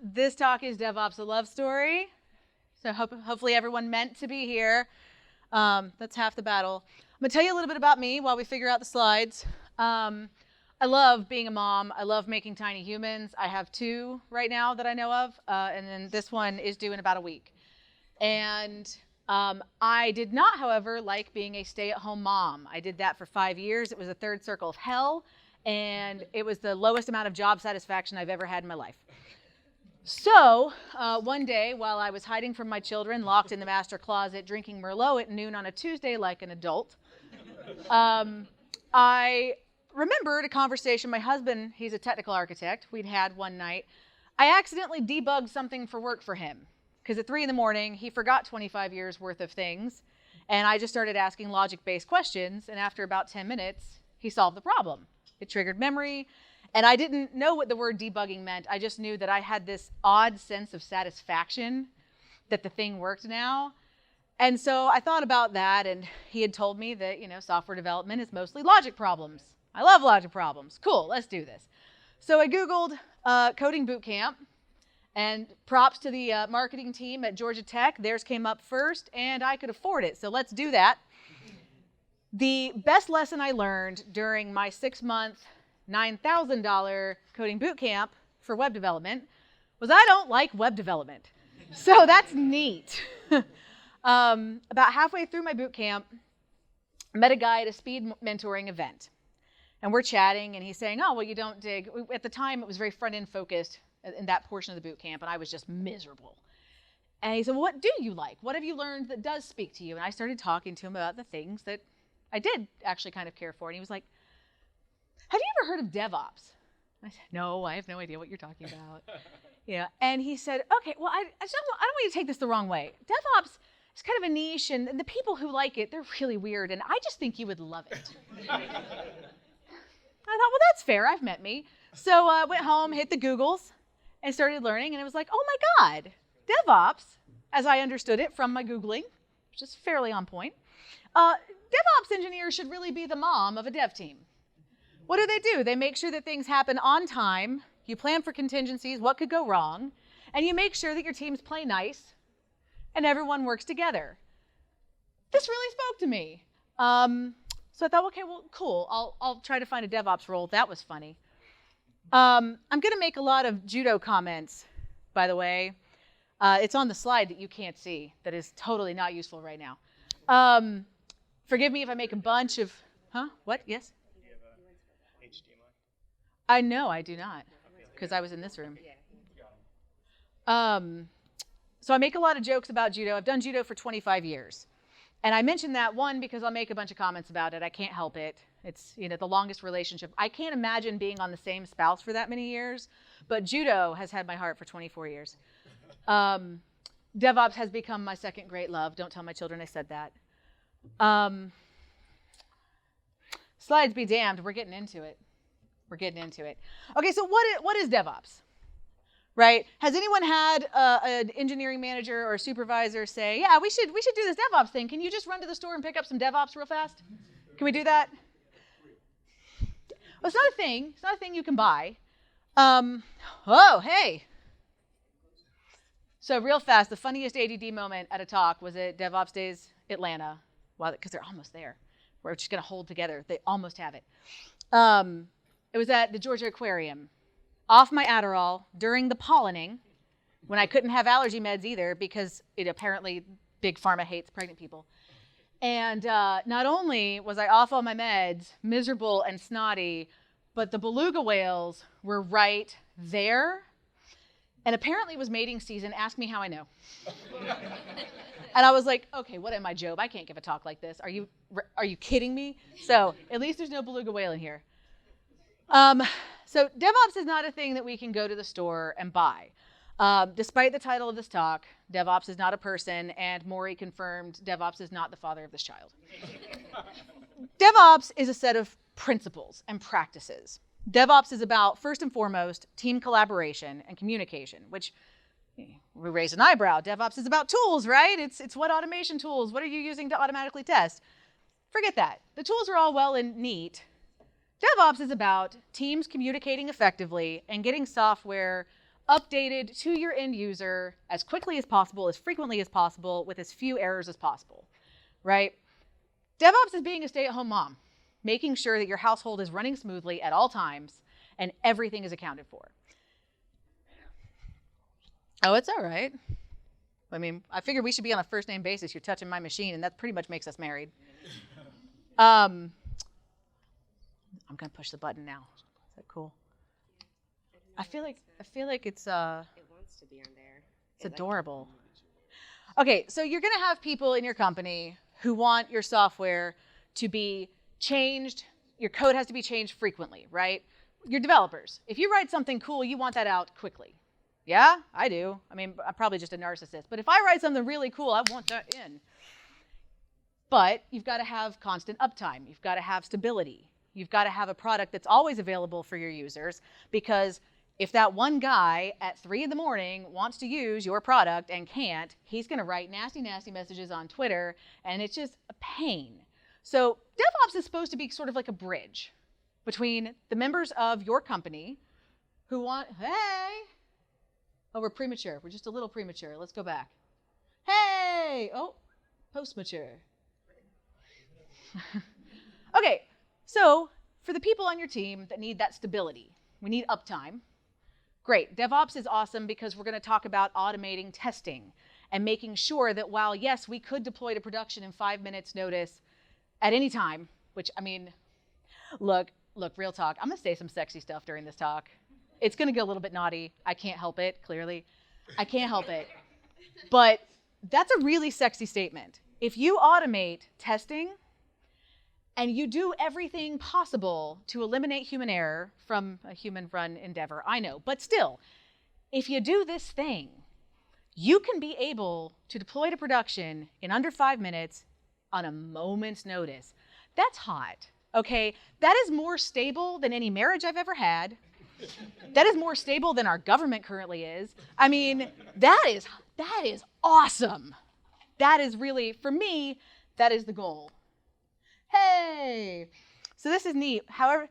This talk is DevOps, a love story. So hopefully everyone meant to be here. That's half the battle. I'm going to tell you a little bit about me while we figure out the slides. I love being a mom. I love making tiny humans. I have 2 right now that I know of, and then this one is due in about a week. And I did not, however, like being a stay-at-home mom. I did that for 5 years. It was a third circle of hell, and it was the lowest amount of job satisfaction I've ever had in my life. So one day, while I was hiding from my children, locked in the master closet, drinking Merlot at noon on a Tuesday like an adult, I remembered a conversation my husband, he's a technical architect, we'd had one night. I accidentally debugged something for work for him, because at 3 in the morning, he forgot 25 years worth of things, and I just started asking logic-based questions, and after about 10 minutes, he solved the problem. It triggered memory, and I didn't know what the word debugging meant. I just knew that I had this odd sense of satisfaction that the thing worked now. And so I thought about that, and he had told me that, software development is mostly logic problems. I love logic problems. Cool, let's do this. So I Googled coding boot camp, and props to the marketing team at Georgia Tech. Theirs came up first, and I could afford it, so let's do that. The best lesson I learned during my 6-month, $9,000 coding boot camp for web development was I don't like web development. So that's neat. About halfway through my boot camp, I met a guy at a speed mentoring event. And we're chatting, and he's saying, oh, well, you don't dig. At the time, it was very front-end focused in that portion of the boot camp, and I was just miserable. And he said, well, what do you like? What have you learned that does speak to you? And I started talking to him about the things that I did actually kind of care for. And he was like, have you ever heard of DevOps? I said, no, I have no idea what you're talking about. And he said, okay, well, I don't want you to take this the wrong way. DevOps is kind of a niche, and the people who like it, they're really weird, and I just think you would love it. I thought, well, that's fair. I've met me. So I went home, hit the Googles, and started learning. And it was like, oh, my God, DevOps, as I understood it from my Googling, which is fairly on point, DevOps engineers should really be the mom of a dev team. What do? They make sure that things happen on time. You plan for contingencies, what could go wrong, and you make sure that your teams play nice and everyone works together. This really spoke to me. So I thought, okay, well, cool. I'll try to find a DevOps role. That was funny. I'm going to make a lot of judo comments, by the way. It's on the slide that you can't see. That is totally not useful right now. Forgive me if I make a bunch of, What? Yes? Do you have a HDMI? I know I do not, because I was in this room. So I make a lot of jokes about judo. I've done judo for 25 years. And I mentioned that, one, because I'll make a bunch of comments about it. I can't help it. It's, the longest relationship. I can't imagine being on the same spouse for that many years, but judo has had my heart for 24 years. DevOps has become my second great love. Don't tell my children I said that. Slides be damned. We're getting into it. Okay, so what is DevOps? Right? Has anyone had an engineering manager or a supervisor say, yeah, we should do this DevOps thing. Can you just run to the store and pick up some DevOps real fast? Can we do that? Well, it's not a thing. It's not a thing you can buy. Hey. So real fast, the funniest ADD moment at a talk was at DevOps Days Atlanta, because they're almost there. We're just going to hold together. They almost have it. It was at the Georgia Aquarium. Off my Adderall during the pollinating, when I couldn't have allergy meds either, because apparently Big Pharma hates pregnant people. And not only was I off all my meds, miserable and snotty, but the beluga whales were right there. And apparently it was mating season. Ask me how I know. And I was like, okay, what am I, Job? I can't give a talk like this. Are you kidding me? So at least there's no beluga whale in here. So DevOps is not a thing that we can go to the store and buy. Despite the title of this talk, DevOps is not a person, and Maury confirmed DevOps is not the father of this child. DevOps is a set of principles and practices. DevOps is about, first and foremost, team collaboration and communication, which we raise an eyebrow. DevOps is about tools, right? It's what automation tools, what are you using to automatically test? Forget that. The tools are all well and neat. DevOps is about teams communicating effectively and getting software updated to your end user as quickly as possible, as frequently as possible, with as few errors as possible, right? DevOps is being a stay-at-home mom, making sure that your household is running smoothly at all times and everything is accounted for. Oh, it's all right. I mean, I figured we should be on a first-name basis. You're touching my machine, and that pretty much makes us married. I'm gonna push the button now. Is that cool? I feel like it's It wants to be on there. it's adorable. Okay, so you're gonna have people in your company who want your software to be changed. Your code has to be changed frequently, right? Your developers. If you write something cool, you want that out quickly. Yeah, I do. I mean, I'm probably just a narcissist, but if I write something really cool, I want that in. But you've got to have constant uptime. You've got to have stability. You've got to have a product that's always available for your users, because if that one guy at 3 a.m. wants to use your product and can't, he's going to write nasty, nasty messages on Twitter, and it's just a pain. So DevOps is supposed to be sort of like a bridge between the members of your company who want, hey, oh, we're premature. We're just a little premature. Let's go back. Hey, oh, post-mature. Okay, so for the people on your team that need that stability, we need uptime. Great, DevOps is awesome because we're going to talk about automating testing and making sure that while, yes, we could deploy to production in 5 minutes notice at any time, which, I mean, look, real talk. I'm going to say some sexy stuff during this talk. It's going to get a little bit naughty. I can't help it, clearly. I can't help it. But that's a really sexy statement. If you automate testing and you do everything possible to eliminate human error from a human-run endeavor, I know, but still, if you do this thing, you can be able to deploy to production in under 5 minutes on a moment's notice. That's hot, okay? That is more stable than any marriage I've ever had. That is more stable than our government currently is. I mean, that is awesome. That is really, for me, that is the goal. Hey, so this is neat. However,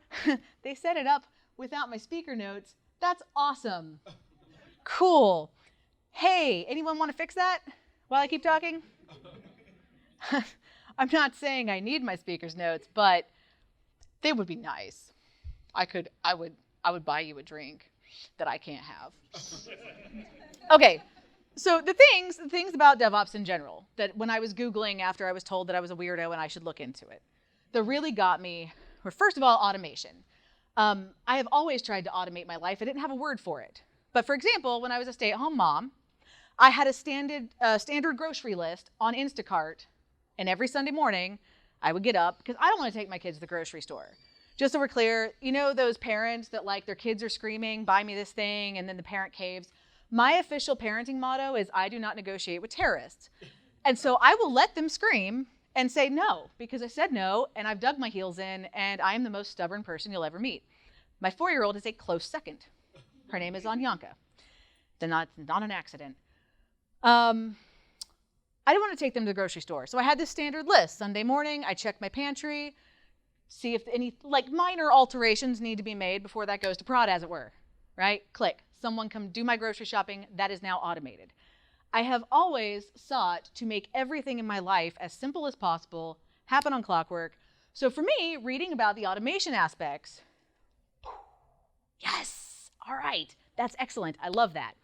they set it up without my speaker notes. That's awesome. Cool. Hey, anyone want to fix that while I keep talking? I'm not saying I need my speaker's notes, but they would be nice. I would buy you a drink that I can't have. Okay, so the things about DevOps in general that when I was Googling after I was told that I was a weirdo and I should look into it, that really got me were, first of all, automation. I have always tried to automate my life. I didn't have a word for it. But for example, when I was a stay-at-home mom, I had a standard grocery list on Instacart, and every Sunday morning I would get up because I don't want to take my kids to the grocery store. Just so we're clear, you know those parents that like their kids are screaming, buy me this thing, and then the parent caves? My official parenting motto is I do not negotiate with terrorists. And so I will let them scream and say no, because I said no, and I've dug my heels in, and I am the most stubborn person you'll ever meet. My 4-year-old is a close second. Her name is Anyanka. Not an accident. I didn't want to take them to the grocery store, so I had this standard list. Sunday morning, I check my pantry, see if any minor alterations need to be made before that goes to prod, as it were, right? Click. Someone come do my grocery shopping. That is now automated. I have always sought to make everything in my life as simple as possible, happen on clockwork. So for me, reading about the automation aspects, yes, all right, that's excellent. I love that.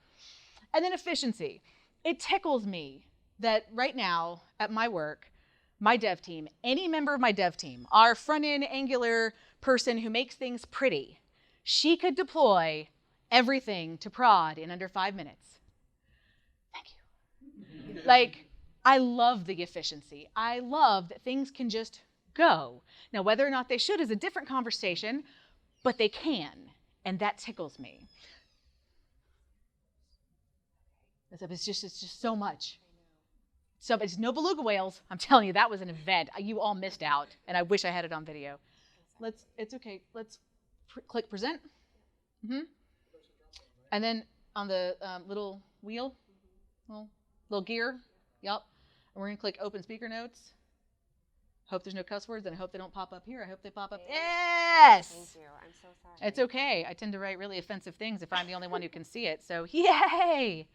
And then efficiency. It tickles me that right now at my work, my dev team, any member of my dev team, our front-end Angular person who makes things pretty, she could deploy everything to prod in under 5 minutes. Thank you. I love the efficiency. I love that things can just go. Now, whether or not they should is a different conversation, but they can, and that tickles me. It's just so much. So it's no beluga whales. I'm telling you, that was an event. You all missed out, and I wish I had it on video. It's okay. Let's click present. Mm-hmm. And then on the little wheel, little gear, yep. And we're gonna click open speaker notes. Hope there's no cuss words, and I hope they don't pop up here. I hope they pop up. Yes! Thank you. I'm so sorry. It's okay. I tend to write really offensive things if I'm the only one who can see it. So, yay!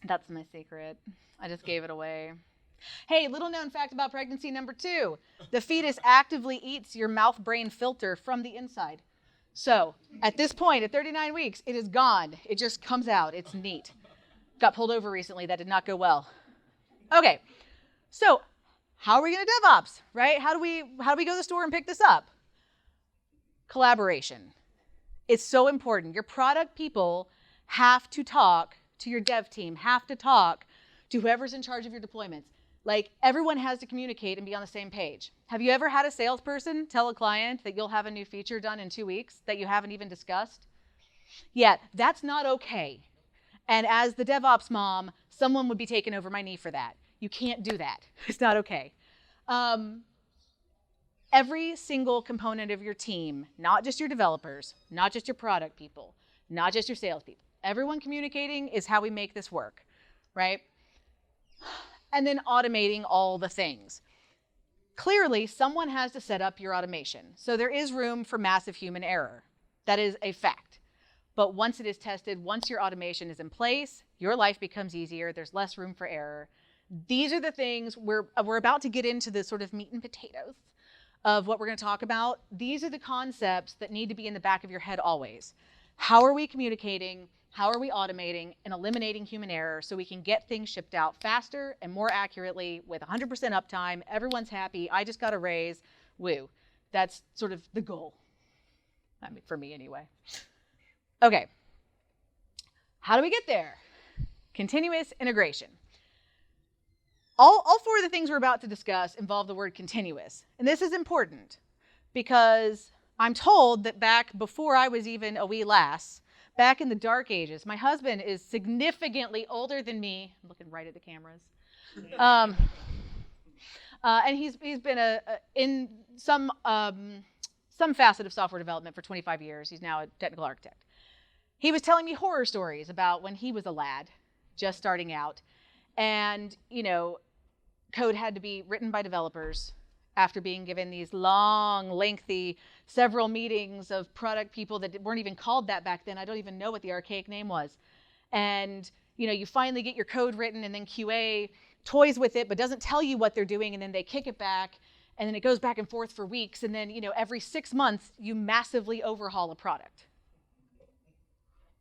That's my secret. I just gave it away. Hey, little known fact about pregnancy number 2. The fetus actively eats your mouth-brain filter from the inside. So, at this point, at 39 weeks, it is gone. It just comes out. It's neat. Got pulled over recently. That did not go well. Okay, so how are we going to DevOps, right? How do we go to the store and pick this up? Collaboration. It's so important. Your product people have to talk to your dev team, have to talk to whoever's in charge of your deployments. Like, everyone has to communicate and be on the same page. Have you ever had a salesperson tell a client that you'll have a new feature done in 2 weeks that you haven't even discussed? Yeah, that's not okay. And as the DevOps mom, someone would be taking over my knee for that. You can't do that. It's not okay. Every single component of your team, not just your developers, not just your product people, not just your salespeople, everyone communicating is how we make this work, right? And then automating all the things. Clearly, someone has to set up your automation. So there is room for massive human error. That is a fact. But once it is tested, once your automation is in place, your life becomes easier. There's less room for error. These are the things we're about to get into, the sort of meat and potatoes of what we're going to talk about. These are the concepts that need to be in the back of your head always. How are we communicating? How are we automating and eliminating human error so we can get things shipped out faster and more accurately with 100% uptime? Everyone's happy. I just got a raise. Woo. That's sort of the goal. I mean, for me anyway. Okay. How do we get there? Continuous integration. All 4 of the things we're about to discuss involve the word continuous. And this is important because I'm told that back before I was even a wee lass, back in the dark ages, my husband is significantly older than me. I'm looking right at the cameras. And he's been in some facet of software development for 25 years. He's now a technical architect. He was telling me horror stories about when he was a lad, just starting out. And, code had to be written by developers after being given these long, lengthy, several meetings of product people that weren't even called that back then. I don't even know what the archaic name was. And, you finally get your code written and then QA toys with it, but doesn't tell you what they're doing. And then they kick it back and then it goes back and forth for weeks. And then, every 6 months, you massively overhaul a product.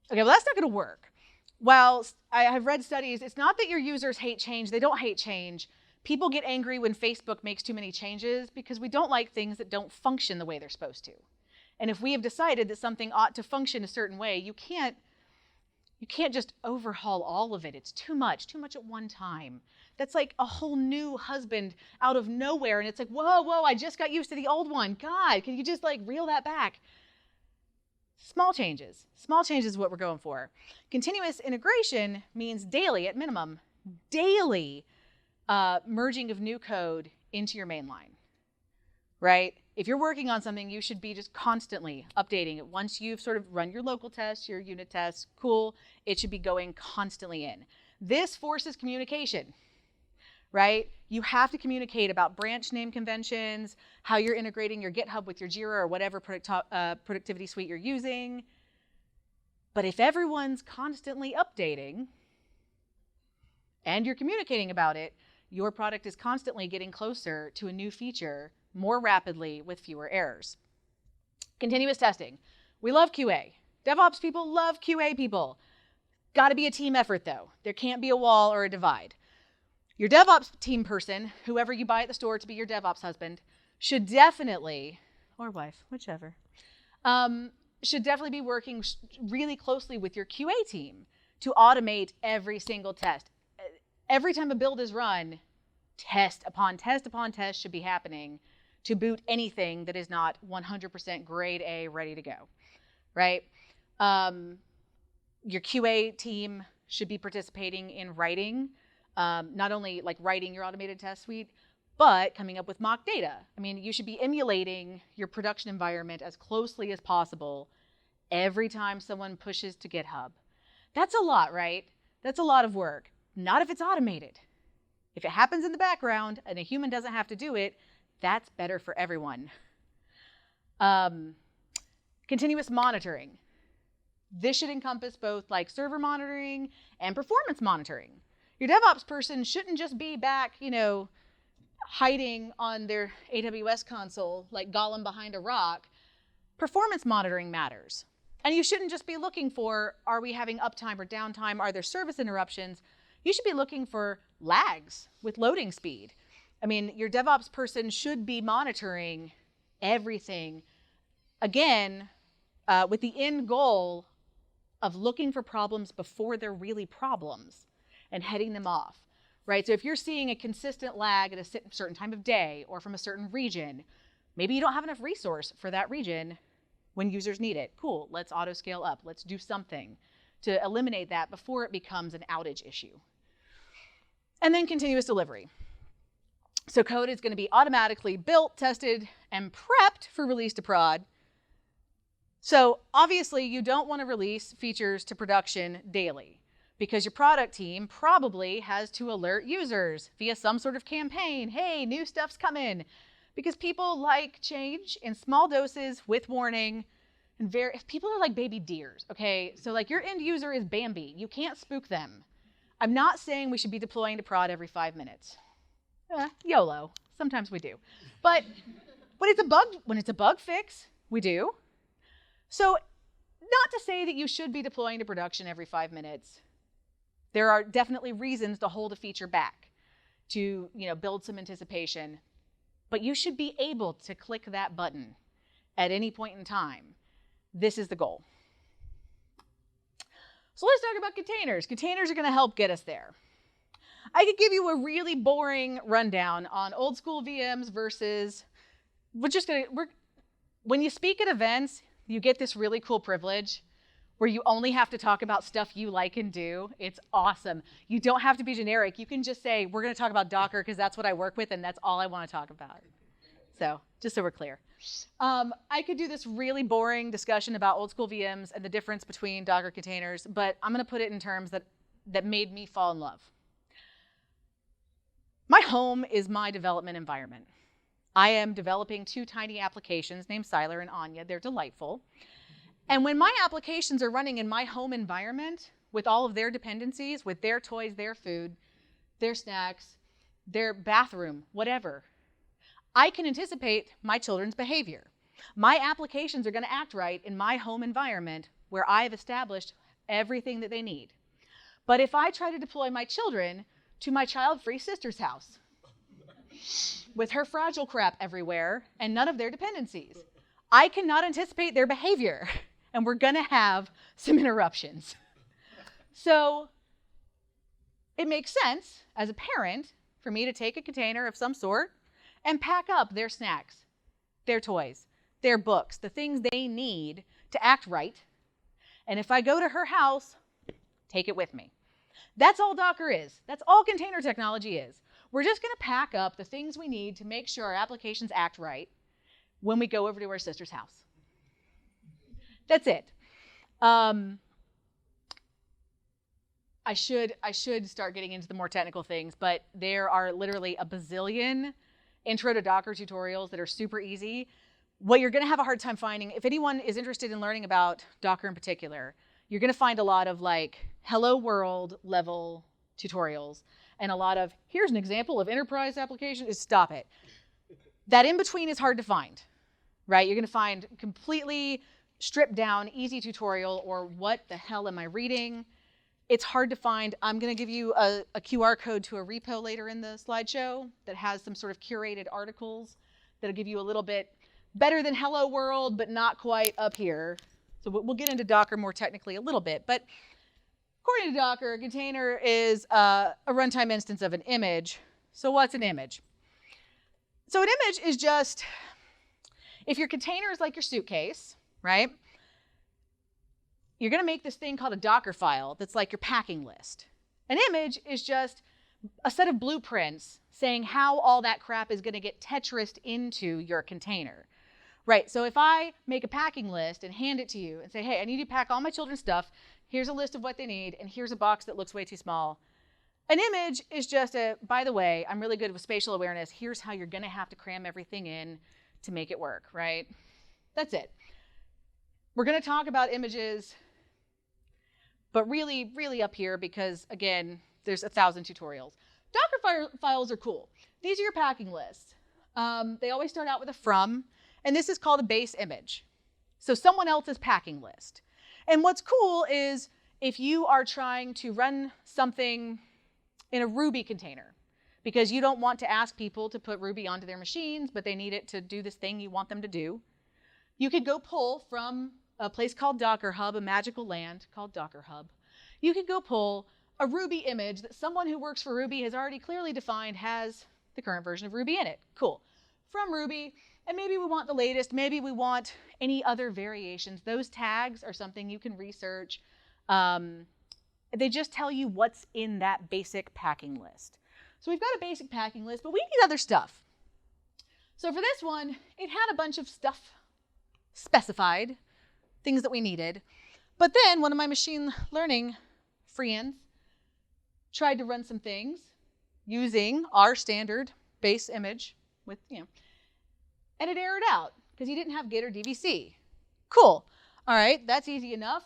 Okay, well, that's not going to work. While I have read studies, it's not that your users hate change. They don't hate change. People get angry when Facebook makes too many changes because we don't like things that don't function the way they're supposed to. And if we have decided that something ought to function a certain way, you can't just overhaul all of it. It's too much at one time. That's like a whole new husband out of nowhere. And it's like, whoa, I just got used to the old one. God, can you just reel that back? Small changes is what we're going for. Continuous integration means daily, at minimum, daily merging of new code into your main line, right? If you're working on something, you should be just constantly updating it. Once you've sort of run your local tests, your unit tests, cool, it should be going constantly in. This forces communication, right? You have to communicate about branch name conventions, how you're integrating your GitHub with your Jira or whatever productivity suite you're using. But if everyone's constantly updating and you're communicating about it, your product is constantly getting closer to a new feature more rapidly with fewer errors. Continuous testing. We love QA. DevOps people love QA people. Got to be a team effort though. There can't be a wall or a divide. Your DevOps team person, whoever you buy at the store to be your DevOps husband, should definitely, or wife, whichever, should definitely be working really closely with your QA team to automate every single test. Every time a build is run, test upon test upon test should be happening to boot anything that is not 100% grade A ready to go, right? Your QA team should be participating in writing, not only writing your automated test suite, but coming up with mock data. I mean, you should be emulating your production environment as closely as possible every time someone pushes to GitHub. That's a lot, right? That's a lot of work. Not if it's automated. If it happens in the background and a human doesn't have to do it, that's better for everyone. Continuous monitoring. This should encompass both like server monitoring and performance monitoring. Your DevOps person shouldn't just be back, hiding on their AWS console like Gollum behind a rock. Performance monitoring matters. And you shouldn't just be looking for, are we having uptime or downtime? Are there service interruptions? You should be looking for lags with loading speed. I mean, your DevOps person should be monitoring everything, again, with the end goal of looking for problems before they're really problems and heading them off, right? So if you're seeing a consistent lag at a certain time of day or from a certain region, maybe you don't have enough resource for that region when users need it. Cool, let's auto scale up. Let's do something to eliminate that before it becomes an outage issue. And then continuous delivery. So code is going to be automatically built, tested, and prepped for release to prod. So obviously you don't want to release features to production daily because your product team probably has to alert users via some sort of campaign. Hey, new stuff's coming. Because people like change in small doses with warning. And people are like baby deers, okay? So like your end user is Bambi. You can't spook them. I'm not saying we should be deploying to prod every 5 minutes. YOLO. Sometimes we do. But when it's a bug fix, we do. So not to say that you should be deploying to production every 5 minutes. There are definitely reasons to hold a feature back, to build some anticipation. But you should be able to click that button at any point in time. This is the goal. So let's talk about containers. Containers are going to help get us there. I could give you a really boring rundown on old school VMs versus, when you speak at events, you get this really cool privilege where you only have to talk about stuff you like and do. It's awesome. You don't have to be generic. You can just say, we're going to talk about Docker because that's what I work with and that's all I want to talk about. So just so we're clear. I could do this really boring discussion about old school VMs and the difference between Docker containers, but I'm going to put it in terms that made me fall in love. My home is my development environment. I am developing 2 tiny applications named Siler and Anya. They're delightful. And when my applications are running in my home environment with all of their dependencies, with their toys, their food, their snacks, their bathroom, whatever, I can anticipate my children's behavior. My applications are going to act right in my home environment where I've established everything that they need. But if I try to deploy my children to my child-free sister's house with her fragile crap everywhere and none of their dependencies, I cannot anticipate their behavior. And we're going to have some interruptions. So it makes sense as a parent for me to take a container of some sort and pack up their snacks, their toys, their books, the things they need to act right. And if I go to her house, take it with me. That's all Docker is. That's all container technology is. We're just going to pack up the things we need to make sure our applications act right when we go over to our sister's house. That's it. I should start getting into the more technical things, but there are literally a bazillion intro to Docker tutorials that are super easy. What you're going to have a hard time finding, if anyone is interested in learning about Docker in particular, you're going to find a lot of like hello world level tutorials and a lot of here's an example of enterprise application. Stop it. That in between is hard to find, right? You're going to find completely stripped down, easy tutorial, or what the hell am I reading? It's hard to find. I'm going to give you a QR code to a repo later in the slideshow that has some sort of curated articles that'll give you a little bit better than Hello World, but not quite up here. So we'll get into Docker more technically a little bit. But according to Docker, a container is a runtime instance of an image. So what's an image? So an image is just, if your container is like your suitcase, right? You're going to make this thing called a Docker file that's like your packing list. An image is just a set of blueprints saying how all that crap is going to get Tetrised into your container. Right, so if I make a packing list and hand it to you and say, hey, I need you to pack all my children's stuff, here's a list of what they need, and here's a box that looks way too small, An image is just by the way, I'm really good with spatial awareness. Here's how you're going to have to cram everything in to make it work, right? That's it. We're going to talk about images, but really, really up here because, again, there's 1,000 tutorials. Docker files are cool. These are your packing lists. They always start out with a from, and this is called a base image. So someone else's packing list. And what's cool is if you are trying to run something in a Ruby container, because you don't want to ask people to put Ruby onto their machines, but they need it to do this thing you want them to do, you could go pull from a place called Docker Hub, a magical land called Docker Hub. You could go pull a Ruby image that someone who works for Ruby has already clearly defined has the current version of Ruby in it. Cool. From Ruby, and maybe we want the latest, maybe we want any other variations. Those tags are something you can research. They just tell you what's in that basic packing list. So we've got a basic packing list, but we need other stuff. So for this one, it had a bunch of stuff specified, things that we needed. But then one of my machine learning friends tried to run some things using our standard base image with, and it errored out because he didn't have Git or DVC. Cool. All right, that's easy enough.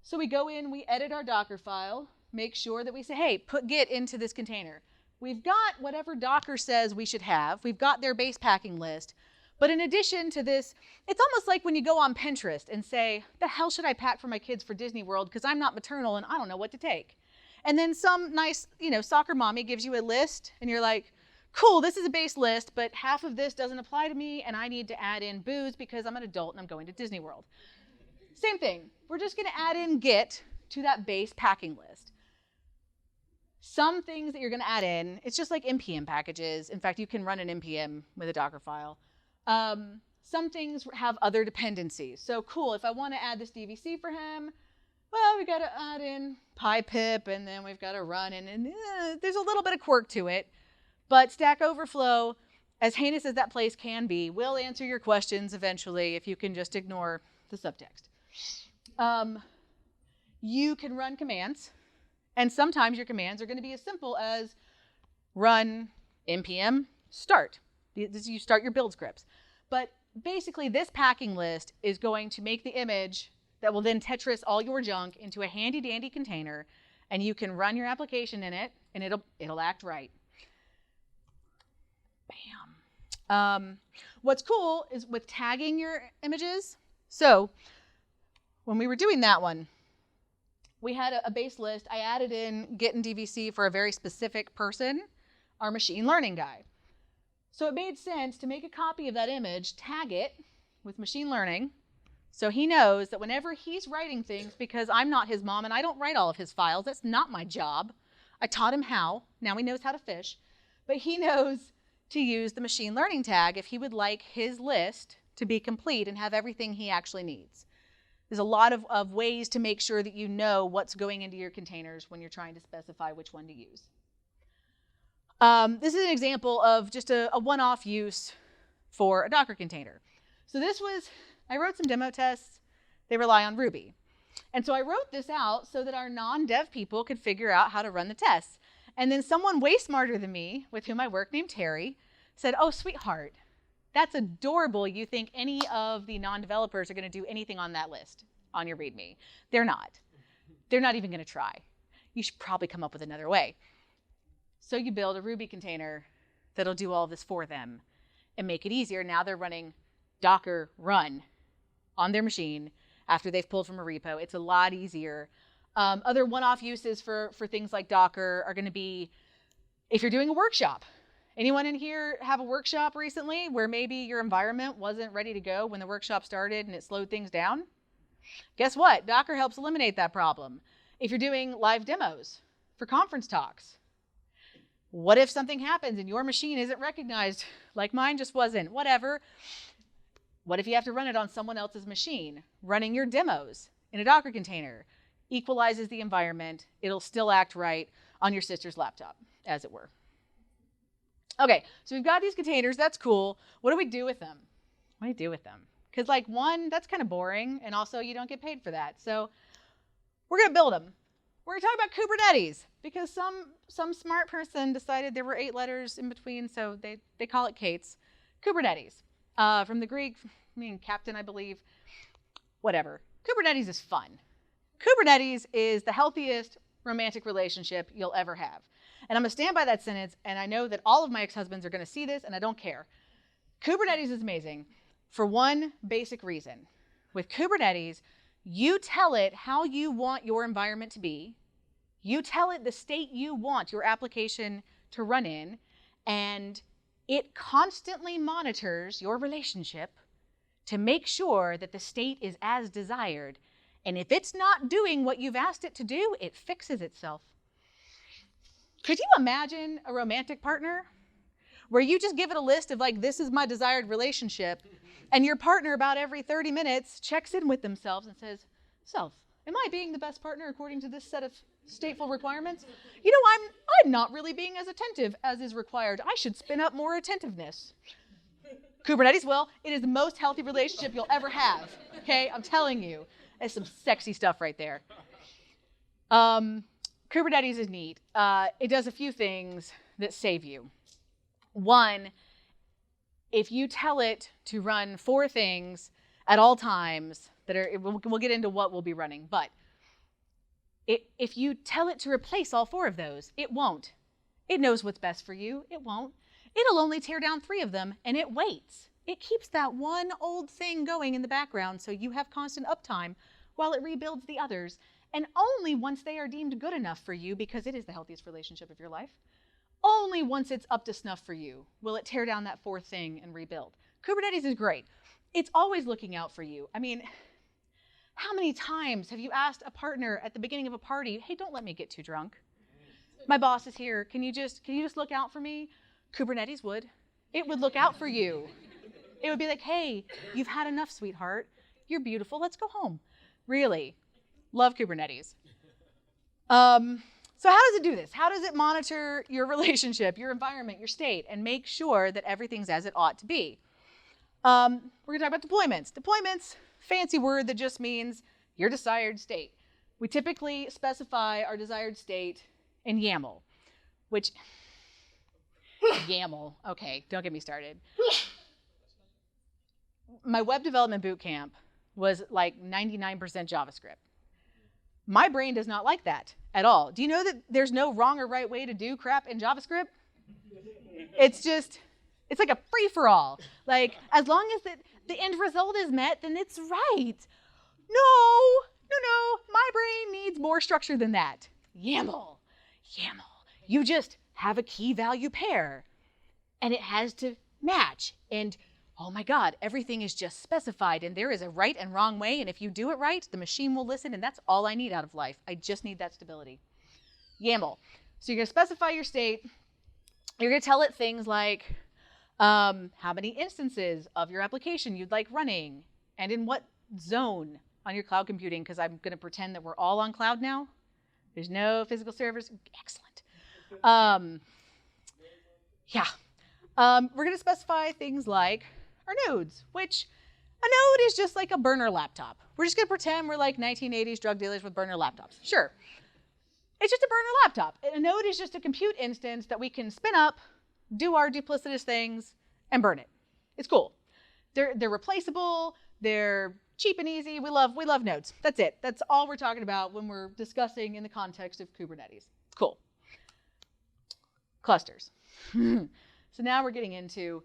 So we go in, we edit our Docker file, make sure that we say, hey, put Git into this container. We've got whatever Docker says we should have. We've got their base packing list. But in addition to this, it's almost like when you go on Pinterest and say, the hell should I pack for my kids for Disney World because I'm not maternal and I don't know what to take. And then some nice, soccer mommy gives you a list and you're like, cool, this is a base list, but half of this doesn't apply to me and I need to add in booze because I'm an adult and I'm going to Disney World. Same thing. We're just going to add in Git to that base packing list. Some things that you're going to add in, it's just like npm packages. In fact, you can run an npm with a Docker file. Some things have other dependencies. So cool, if I want to add this DVC for him, well, we got to add in pypip, and then we've got to run, and there's a little bit of quirk to it. But Stack Overflow, as heinous as that place can be, will answer your questions eventually if you can just ignore the subtext. You can run commands, and sometimes your commands are going to be as simple as run npm start. You start your build scripts. But basically, this packing list is going to make the image that will then Tetris all your junk into a handy-dandy container, and you can run your application in it, and it'll act right. Bam. What's cool is with tagging your images. So when we were doing that one, we had a base list. I added in Git and DVC for a very specific person, our machine learning guy. So it made sense to make a copy of that image, tag it with machine learning, so he knows that whenever he's writing things, because I'm not his mom and I don't write all of his files, that's not my job. I taught him how. Now he knows how to fish. But he knows to use the machine learning tag if he would like his list to be complete and have everything he actually needs. There's a lot of ways to make sure that you know what's going into your containers when you're trying to specify which one to use. This is an example of just a one-off use for a Docker container. So I wrote some demo tests. They rely on Ruby. And so I wrote this out so that our non-dev people could figure out how to run the tests. And then someone way smarter than me, with whom I work, named Terry, said, oh, sweetheart, that's adorable. You think any of the non-developers are going to do anything on that list on your README. They're not. They're not even going to try. You should probably come up with another way. So you build a Ruby container that'll do all this for them and make it easier. Now they're running Docker run on their machine after they've pulled from a repo. It's a lot easier. Other one-off uses for things like Docker are going to be if you're doing a workshop. Anyone in here have a workshop recently where maybe your environment wasn't ready to go when the workshop started and it slowed things down? Guess what? Docker helps eliminate that problem. If you're doing live demos for conference talks, what if something happens and your machine isn't recognized, like mine just wasn't, whatever? What if you have to run it on someone else's machine? Running your demos in a Docker container equalizes the environment. It'll still act right on your sister's laptop, as it were. Okay, so we've got these containers. That's cool. What do we do with them? What do you do with them? Because one, that's kind of boring, and also you don't get paid for that. So we're going to build them. we're going to talk about Kubernetes because some smart person decided there were 8 letters in between, so they call it Kates. Kubernetes, from the Greek, captain, I believe. Whatever. Kubernetes is fun. Kubernetes is the healthiest romantic relationship you'll ever have. And I'm going to stand by that sentence, and I know that all of my ex-husbands are going to see this, and I don't care. Kubernetes is amazing for one basic reason. With Kubernetes, you tell it how you want your environment to be. You tell it the state you want your application to run in, and it constantly monitors your relationship to make sure that the state is as desired. And if it's not doing what you've asked it to do, it fixes itself. Could you imagine a romantic partner where you just give it a list of like, this is my desired relationship, and your partner about every 30 minutes checks in with themselves and says, self, am I being the best partner according to this set of stateful requirements? You know, I'm not really being as attentive as is required. I should spin up more attentiveness. Kubernetes will. It is the most healthy relationship you'll ever have. Okay, I'm telling you. That's some sexy stuff right there. Kubernetes is neat. It does a few things that save you. One, if you tell it to run 4 things at all times that are, we'll get into what we'll be running, but if you tell it to replace all 4 of those, it won't. It knows what's best for you. It won't. It'll only tear down 3 of them, and it waits. It keeps that one old thing going in the background so you have constant uptime while it rebuilds the others. And only once they are deemed good enough for you, because it is the healthiest relationship of your life, only once it's up to snuff for you will it tear down that 4th thing and rebuild. Kubernetes is great. It's always looking out for you. I mean, how many times have you asked a partner at the beginning of a party, hey, don't let me get too drunk. My boss is here. Can you just look out for me? Kubernetes would. It would look out for you. It would be like, hey, you've had enough, sweetheart. You're beautiful. Let's go home. Really. Love Kubernetes. So how does it do this? How does it monitor your relationship, your environment, your state, and make sure that everything's as it ought to be? We're going to talk about deployments. Deployments, fancy word that just means your desired state. We typically specify our desired state in YAML, which, YAML, okay, don't get me started. My web development bootcamp was like 99% JavaScript. My brain does not like that at all. Do you know that there's no wrong or right way to do crap in JavaScript? It's like a free-for-all. Like, as long as the end result is met, then it's right. No. My brain needs more structure than that. YAML. You just have a key value pair, and it has to match. And oh my God, everything is just specified, and there is a right and wrong way, and if you do it right, the machine will listen, and that's all I need out of life. I just need that stability. YAML. So you're going to specify your state. You're going to tell it things like how many instances of your application you'd like running, and in what zone on your cloud computing, because I'm going to pretend that we're all on cloud now. There's no physical servers. Excellent. We're going to specify things like our nodes, which a node is just like a burner laptop. We're just going to pretend we're like 1980s drug dealers with burner laptops. Sure. It's just a burner laptop. A node is just a compute instance that we can spin up, do our duplicitous things, and burn it. It's cool. They're replaceable. They're cheap and easy. We love nodes. That's it. That's all we're talking about when we're discussing in the context of Kubernetes. Cool. Clusters. So now we're getting into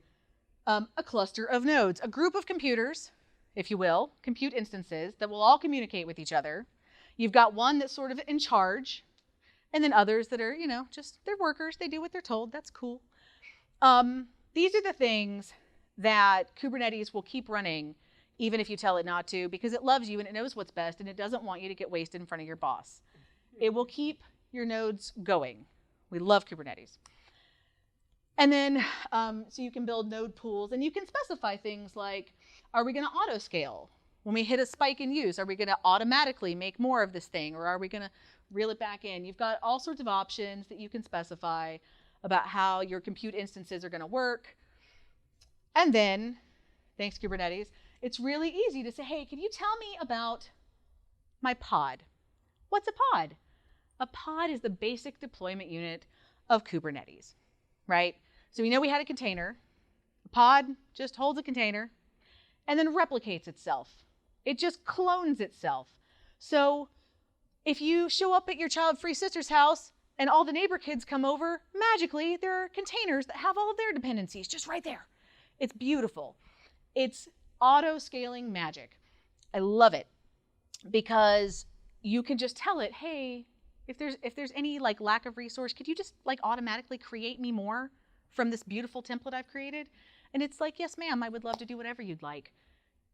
a cluster of nodes, a group of computers, if you will, compute instances that will all communicate with each other. You've got one that's sort of in charge, and then others that are, just they're workers. They do what they're told. That's cool. These are the things that Kubernetes will keep running even if you tell it not to, because it loves you and it knows what's best, and it doesn't want you to get wasted in front of your boss. It will keep your nodes going. We love Kubernetes. And then, so you can build node pools, and you can specify things like, are we going to auto scale? When we hit a spike in use, are we going to automatically make more of this thing, or are we going to reel it back in? You've got all sorts of options that you can specify about how your compute instances are going to work. And then, thanks Kubernetes, it's really easy to say, hey, can you tell me about my pod? What's a pod? A pod is the basic deployment unit of Kubernetes, right? So we know we had a container. A pod just holds a container and then replicates itself. It just clones itself. So if you show up at your child-free sister's house and all the neighbor kids come over, magically there are containers that have all of their dependencies just right there. It's beautiful. It's auto-scaling magic. I love it because you can just tell it, hey, if there's any like lack of resource, could you just like automatically create me more from this beautiful template I've created? And it's like, yes, ma'am, I would love to do whatever you'd like.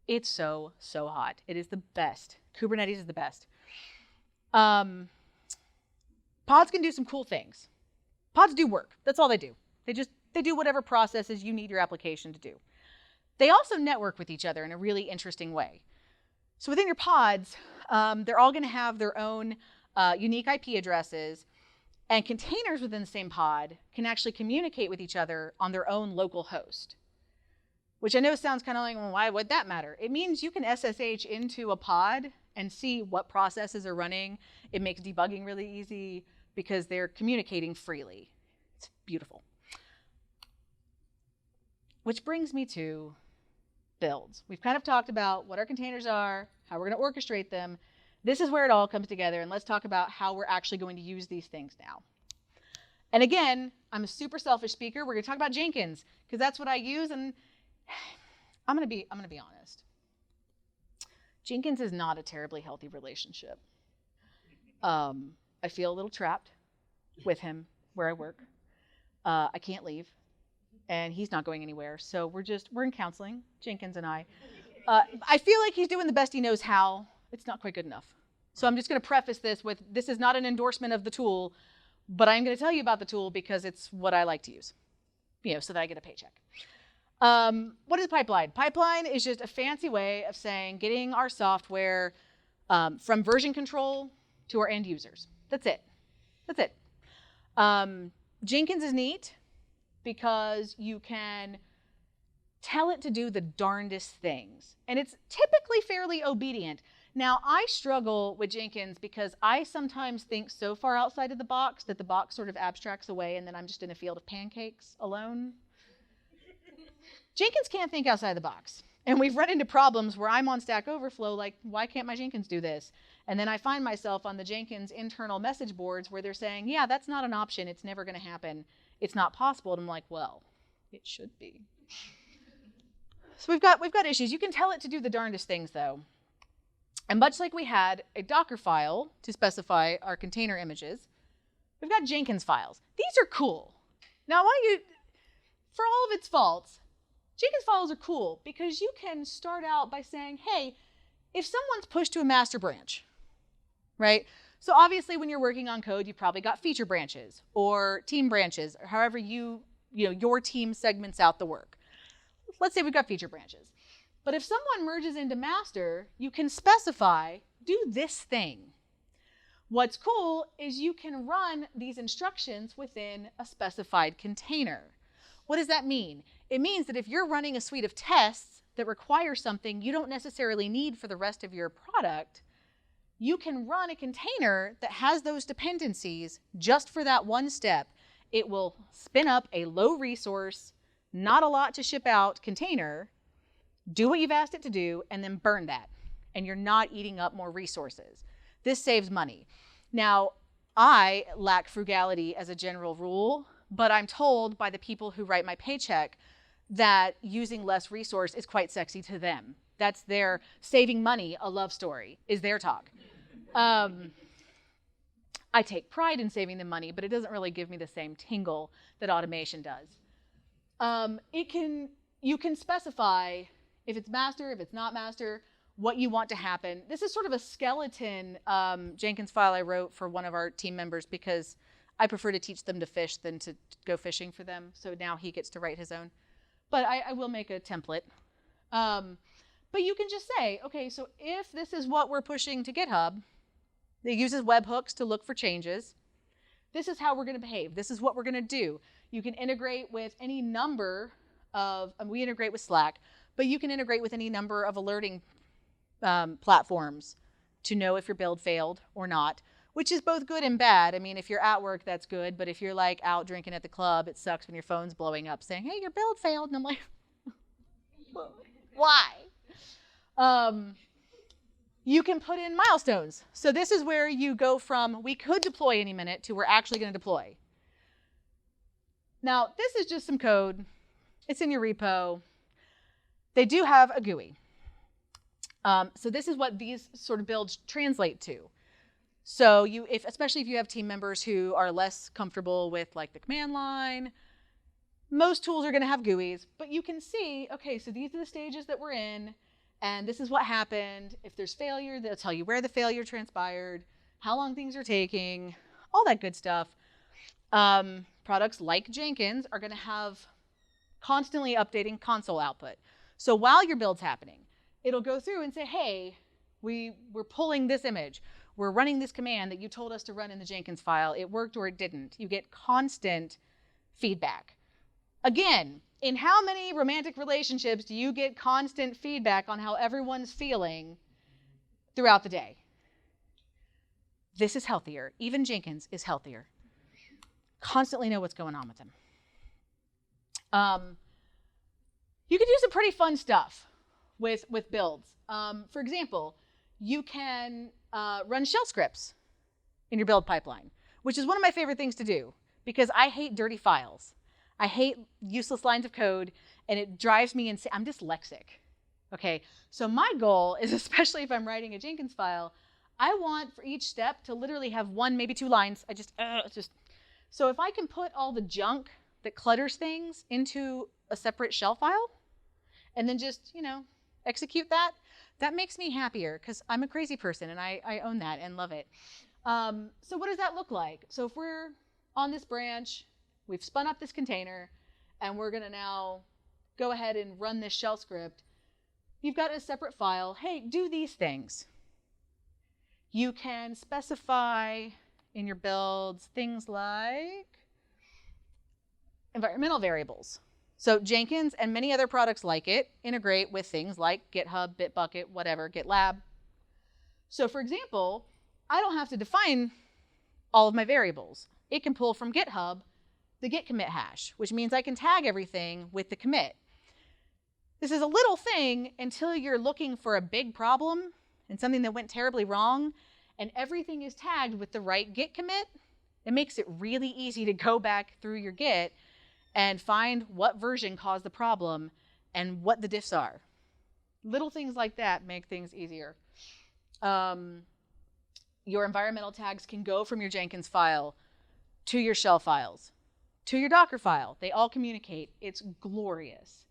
It's so hot. It is the best. Kubernetes is the best. Pods can do some cool things. Pods do work. That's all they do. They do whatever processes you need your application to do. They also network with each other in a really interesting way. So within your pods, they're all going to have their own unique IP addresses, and containers within the same pod can actually communicate with each other on their own local host, which I know sounds kind of like, well, why would that matter? It means you can SSH into a pod and see what processes are running. It makes debugging really easy because they're communicating freely. It's beautiful. Which brings me to builds. We've kind of talked about what our containers are, how we're going to orchestrate them. This is where it all comes together, and let's talk about how we're actually going to use these things now. And again, I'm a super selfish speaker. We're going to talk about Jenkins because that's what I use, and I'm going to be honest. Jenkins is not a terribly healthy relationship. I feel a little trapped with him where I work. I can't leave, and he's not going anywhere. So we're in counseling, Jenkins and I. I feel like he's doing the best he knows how. It's not quite good enough. So I'm just going to preface this with, this is not an endorsement of the tool, but I'm going to tell you about the tool because it's what I like to use, so that I get a paycheck. What is pipeline? Pipeline is just a fancy way of saying getting our software from version control to our end users. That's it. That's it. Jenkins is neat because you can tell it to do the darndest things. And it's typically fairly obedient. Now, I struggle with Jenkins because I sometimes think so far outside of the box that the box sort of abstracts away and then I'm just in a field of pancakes alone. Jenkins can't think outside the box. And we've run into problems where I'm on Stack Overflow, like, why can't my Jenkins do this? And then I find myself on the Jenkins internal message boards where they're saying, yeah, that's not an option. It's never going to happen. It's not possible. And I'm like, well, it should be. So we've got issues. You can tell it to do the darndest things, though. And much like we had a Docker file to specify our container images, we've got Jenkins files. These are cool. Now, I want you, for all of its faults, Jenkins files are cool because you can start out by saying, hey, if someone's pushed to a master branch, right? So obviously when you're working on code, you've probably got feature branches or team branches, or however your team segments out the work. Let's say we've got feature branches. But if someone merges into master, you can specify, do this thing. What's cool is you can run these instructions within a specified container. What does that mean? It means that if you're running a suite of tests that require something you don't necessarily need for the rest of your product, you can run a container that has those dependencies just for that one step. It will spin up a low resource, not a lot to ship out container, do what you've asked it to do, and then burn that. And you're not eating up more resources. This saves money. Now, I lack frugality as a general rule, but I'm told by the people who write my paycheck that using less resource is quite sexy to them. That's their saving money, a love story, is their talk. I take pride in saving them money, but it doesn't really give me the same tingle that automation does. You can specify if it's master, if it's not master, what you want to happen. This is sort of a skeleton Jenkins file I wrote for one of our team members because I prefer to teach them to fish than to go fishing for them. So now he gets to write his own. But I will make a template. But you can just say, okay, so if this is what we're pushing to GitHub, it uses webhooks to look for changes. This is how we're going to behave. This is what we're going to do. You can integrate with any number of, we integrate with Slack, but you can integrate with any number of alerting platforms to know if your build failed or not. which is both good and bad. I mean, if you're at work, that's good. But if you're like out drinking at the club, it sucks when your phone's blowing up saying, hey, your build failed. And I'm like, why? You can put in milestones. So this is where you go from we could deploy any minute to we're actually going to deploy. Now, this is just some code. It's in your repo. They do have a GUI. So this is what these sort of builds translate to. So especially if you have team members who are less comfortable with like the command line, most tools are going to have GUIs, but you can see, okay, so these are the stages that we're in, and this is what happened. If there's failure, they'll tell you where the failure transpired, how long things are taking, all that good stuff. Products like Jenkins are going to have constantly updating console output. So while your build's happening, it'll go through and say, hey, we're pulling this image. We're running this command that you told us to run in the Jenkins file. It worked or it didn't. You get constant feedback. Again, in how many romantic relationships do you get constant feedback on how everyone's feeling throughout the day? This is healthier. Even Jenkins is healthier. Constantly know what's going on with them. You can do some pretty fun stuff with builds. For example, you can run shell scripts in your build pipeline, which is one of my favorite things to do because I hate dirty files. I hate useless lines of code, and it drives me insane. I'm dyslexic, okay? So my goal is, especially if I'm writing a Jenkins file, I want for each step to literally have 1, maybe 2 lines. So if I can put all the junk that clutters things into a separate shell file and then just, execute that, that makes me happier because I'm a crazy person and I own that and love it. So what does that look like? So if we're on this branch, we've spun up this container, and we're going to now go ahead and run this shell script. You've got a separate file. Hey, do these things. You can specify in your builds things like environmental variables. So Jenkins and many other products like it integrate with things like GitHub, Bitbucket, whatever, GitLab. So for example, I don't have to define all of my variables. It can pull from GitHub the git commit hash, which means I can tag everything with the commit. This is a little thing until you're looking for a big problem and something that went terribly wrong, and everything is tagged with the right git commit. It makes it really easy to go back through your git and find what version caused the problem and what the diffs are. Little things like that make things easier. Your environmental tags can go from your Jenkins file to your shell files, to your Docker file. They all communicate. It's glorious.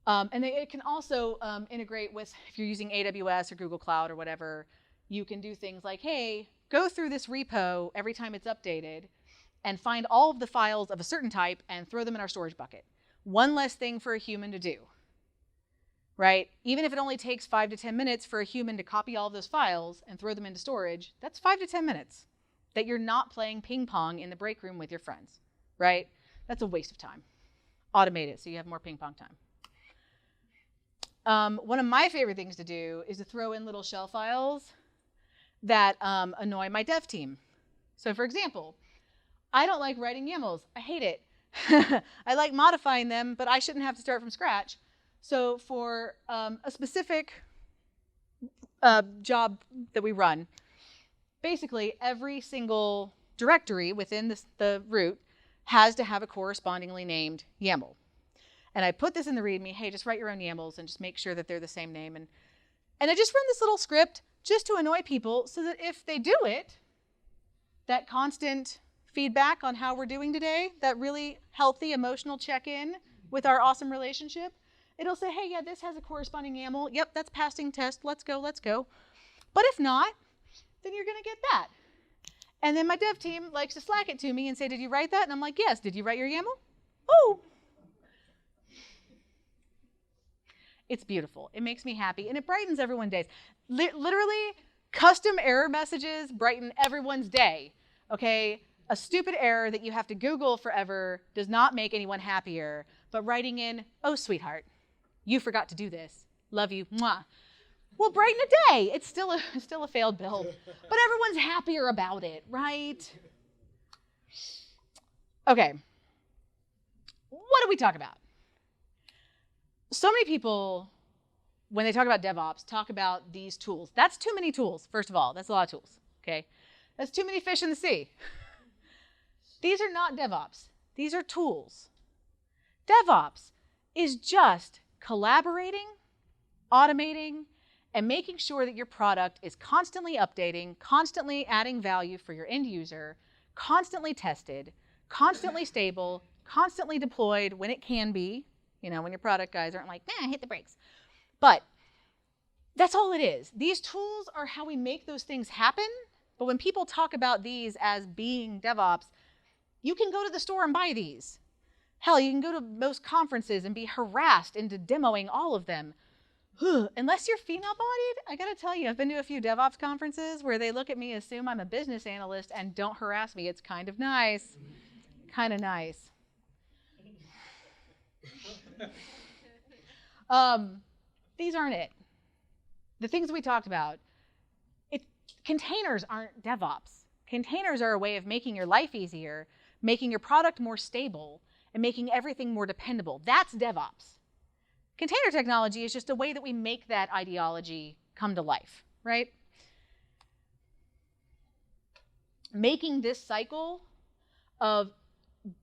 And it can also integrate with, if you're using AWS or Google Cloud or whatever, you can do things like, hey, go through this repo every time it's updated and find all of the files of a certain type and throw them in our storage bucket. One less thing for a human to do, right? Even if it only takes 5 to 10 minutes for a human to copy all of those files and throw them into storage, that's 5 to 10 minutes that you're not playing ping pong in the break room with your friends, right? That's a waste of time. Automate it so you have more ping pong time. One of my favorite things to do is to throw in little shell files that annoy my dev team. So for example, I don't like writing YAMLs. I hate it. I like modifying them, but I shouldn't have to start from scratch. So for a specific job that we run, basically every single directory within the root has to have a correspondingly named YAML. And I put this in the README, hey, just write your own YAMLs and just make sure that they're the same name. And I just run this little script just to annoy people so that if they do it, that constant feedback on how we're doing today, that really healthy emotional check-in with our awesome relationship, it'll say, hey, yeah, this has a corresponding YAML. Yep, that's passing test. Let's go, let's go. But if not, then you're going to get that. And then my dev team likes to Slack it to me and say, did you write that? And I'm like, yes. Did you write your YAML? Oh. It's beautiful. It makes me happy, and it brightens everyone's days. Literally, custom error messages brighten everyone's day, okay? A stupid error that you have to Google forever does not make anyone happier, but writing in, oh, sweetheart, you forgot to do this. Love you, mwah. We'll brighten a day. It's still a failed build, but everyone's happier about it, right? Okay. What do we talk about? So many people, when they talk about DevOps, talk about these tools. That's too many tools, first of all. That's a lot of tools, okay? That's too many fish in the sea. These are not DevOps. These are tools. DevOps is just collaborating, automating, and making sure that your product is constantly updating, constantly adding value for your end user, constantly tested, constantly stable, constantly deployed when it can be, when your product guys aren't like, hit the brakes. But that's all it is. These tools are how we make those things happen. But when people talk about these as being DevOps, you can go to the store and buy these. Hell, you can go to most conferences and be harassed into demoing all of them. Unless you're female-bodied, I gotta tell you, I've been to a few DevOps conferences where they look at me, assume I'm a business analyst, and don't harass me. It's kind of nice. Kind of nice. These aren't it. The things we talked about, containers aren't DevOps. Containers are a way of making your life easier, making your product more stable, and making everything more dependable. That's DevOps. Container technology is just a way that we make that ideology come to life, right? Making this cycle of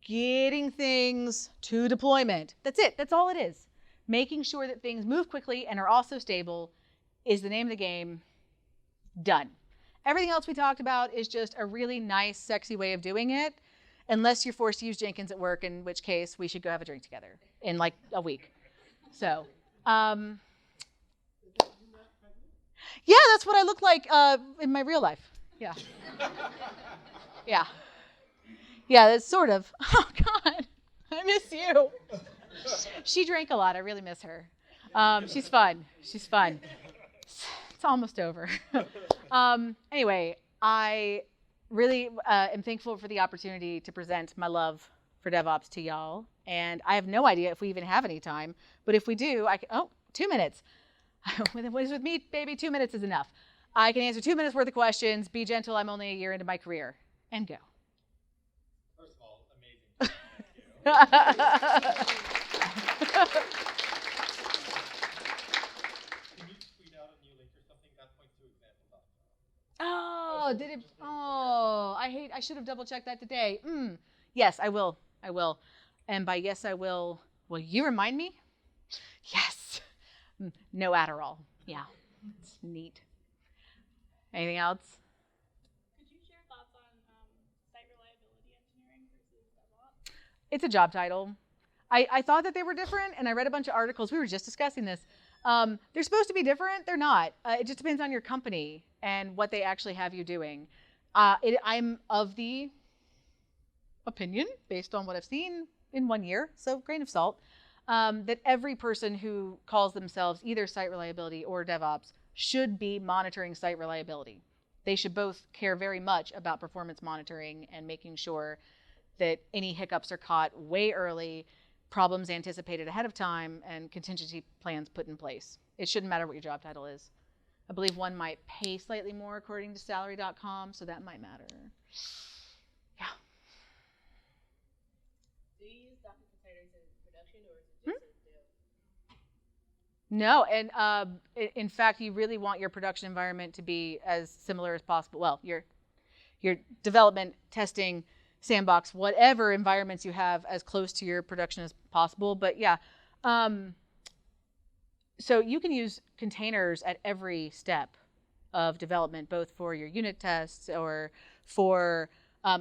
getting things to deployment, that's it, that's all it is. Making sure that things move quickly and are also stable is the name of the game. Done. Everything else we talked about is just a really nice, sexy way of doing it, unless you're forced to use Jenkins at work, in which case we should go have a drink together in like a week. So, yeah, that's what I look like in my real life. Yeah. Yeah, that's sort of. Oh, God, I miss you. She drank a lot. I really miss her. She's fun. It's almost over. Anyway, I really am thankful for the opportunity to present my love for DevOps to y'all. And I have no idea if we even have any time, but if we do, 2 minutes. With me, baby, 2 minutes is enough. I can answer 2 minutes worth of questions, be gentle, I'm only a year into my career, and go. First of all, amazing. Thank you. Can you tweet out a new link or something that points to example.com? Oh, did it? Oh, I should have double checked that today. Yes, I will. And by yes, I will you remind me? Yes. No Adderall. Yeah, it's neat. Anything else? Could you share thoughts on site reliability engineering versus DevOps? It's a job title. I thought that they were different, and I read a bunch of articles. We were just discussing this. They're supposed to be different. They're not. It just depends on your company and what they actually have you doing. I'm of the opinion, based on what I've seen in 1 year, so grain of salt, that every person who calls themselves either site reliability or DevOps should be monitoring site reliability. They should both care very much about performance monitoring and making sure that any hiccups are caught way early, problems anticipated ahead of time, and contingency plans put in place. It shouldn't matter what your job title is. I believe one might pay slightly more according to salary.com, so that might matter. Yeah. Do you use Docker containers in production, or is it just a dev? No, and in fact, you really want your production environment to be as similar as possible. Well, your development, testing, sandbox, whatever environments you have, as close to your production as possible. But yeah, so you can use containers at every step of development, both for your unit tests or for,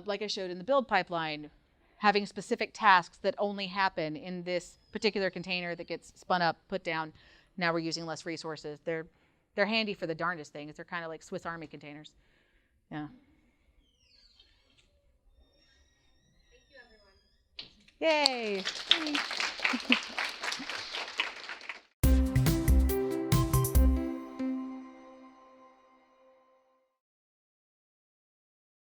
like I showed in the build pipeline, having specific tasks that only happen in this particular container that gets spun up, put down. Now we're using less resources. They're handy for the darndest things. They're kind of like Swiss Army containers. Yeah. Thank you, everyone. Yay.